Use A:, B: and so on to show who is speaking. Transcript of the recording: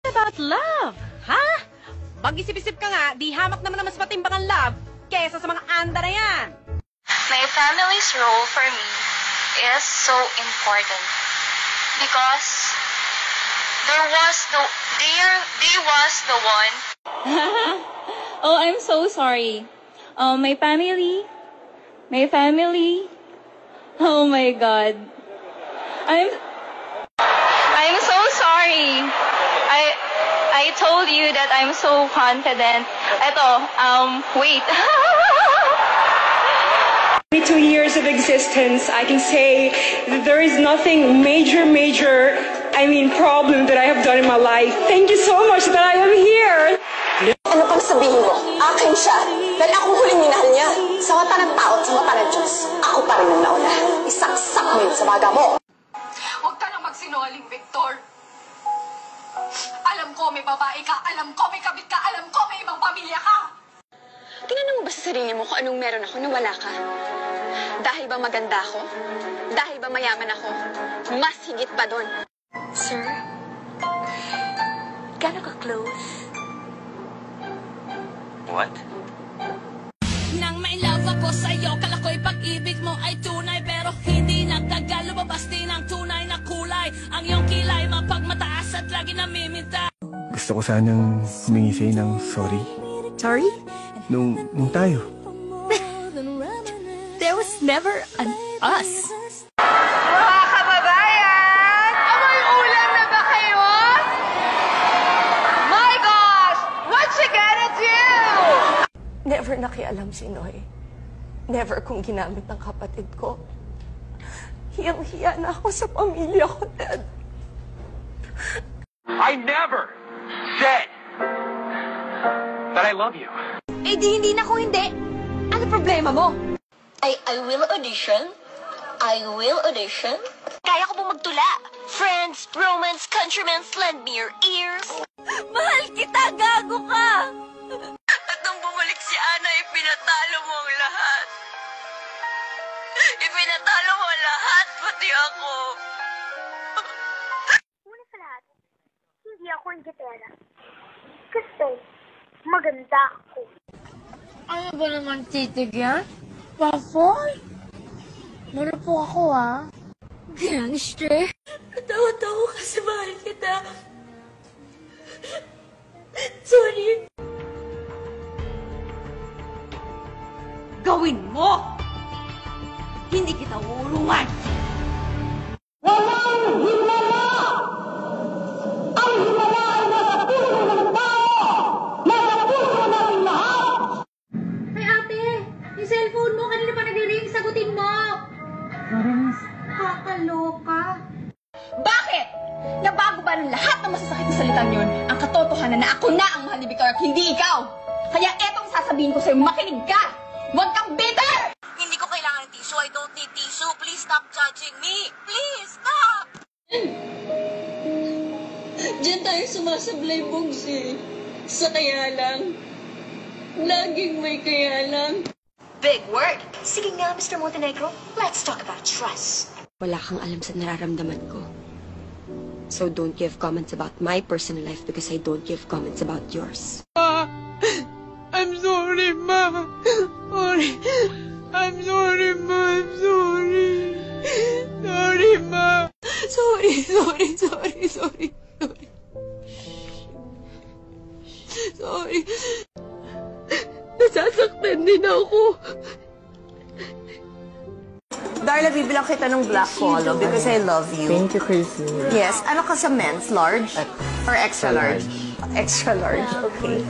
A: About love, ha? Mag-isip-isip ka nga, di hamak naman mas matimbang ang love kesa sa mga anda na yan.
B: My family's role for me is so important because they was the one.
C: Oh, I'm so sorry. My family. Oh my God. I'm so sorry. I told you that I'm so confident. Wait.
D: 22 years of existence, I can say that there is nothing major, problem that I have done in my life. Thank you so much that I am here.
E: Ano pang sabihin mo? Akin siya. Dahil ako huling minahal niya. Sa mata ng tao at sa mata ng Diyos, ako pa rin ang nauna. Isaksak mo yun sa baga mo.
F: Huwag ka nang magsinungaling, Victor. Alam ko may babae ka, alam ko may kabit ka, alam ko may ibang pamilya ka.
E: Tinanong mo ba sa sarili mo kung anong meron ako na wala ka? Dahil ba maganda ako? Dahil ba mayaman ako? Mas higit pa doon.
G: Sir, gano'n ka close?
H: What?
I: Nang may love ako sa'yo, kala ko'y pag-ibig mo ay tunay. Pero hindi nagtagal, lumabas din ang tunay na kulay. Ang iyong kilay, mapagmataas at lagi namiminta.
J: Gusto ko sanang humingi sa'yo ng sorry.
G: Sorry?
J: Nung tayo.
G: There was never an us.
F: Mga kababayan! Amoy ulam na ba kayo? My gosh! What you gonna do?
K: Never nakialam si Noy. Never kong ginamit ng kapatid ko. Hiyang-hiya na ako sa pamilya ko, Dad.
H: I never said that I love you.
G: Eh di hindi na ko hindi. Ano problema mo?
B: I will audition. Kaya ko pong magtula. Friends, romance, countrymen, lend me your ears.
G: Mahal kita, gago ka!
B: At nung bumalik si Ana, ipinatalo mo ang lahat. Ipinatalo mo lahat, pati ako.
L: Una sa lahat, hindi ako ang gitera. Kasi maganda ako.
G: Ano ba naman titig yan? Papoy? Meron po ako, ha? Gangster? Natawa-tawa kasi mahal kita. Sorry.
A: Gawin mo! Hindi kita uulungan!
E: Walang himala! Ang himala ay nasa puso ng tao! Nasa puso natin lahat!
L: Ay ate, yung cellphone mo, kanina pa nag-ring, sagutin mo! Kakaloka.
E: Bakit? Nabago ba ng lahat ng masasakit na salitang yun? Ang katotohanan na ako na ang mahal ni Victor at hindi ikaw! Kaya etong sasabihin ko sa'yo, makinig ka! Huwag kang bitter!
B: Hindi ko kailangan ng tissue. I don't need tissue. Please stop judging me. Please, stop!
C: Diyan tayo sumasablay, Bugs, eh. Sa kaya lang. Laging may kaya lang.
B: Big word. Sige nga, Mr. Montenegro. Let's talk about trust.
E: Wala kang alam sa nararamdaman ko. So don't give comments about my personal life because I don't give comments about yours.
I: I'm sorry, Ma. Sorry. I'm sorry, Ma. I'm sorry. Sorry, Ma. Sorry. Sorry. Nasasaktan din ako.
K: Darla, bibilang kita ng black polo because I love you.
J: Thank you, Chrissy.
K: Yes. Ano ka sa men's? Large? Or extra large? Extra large. Okay.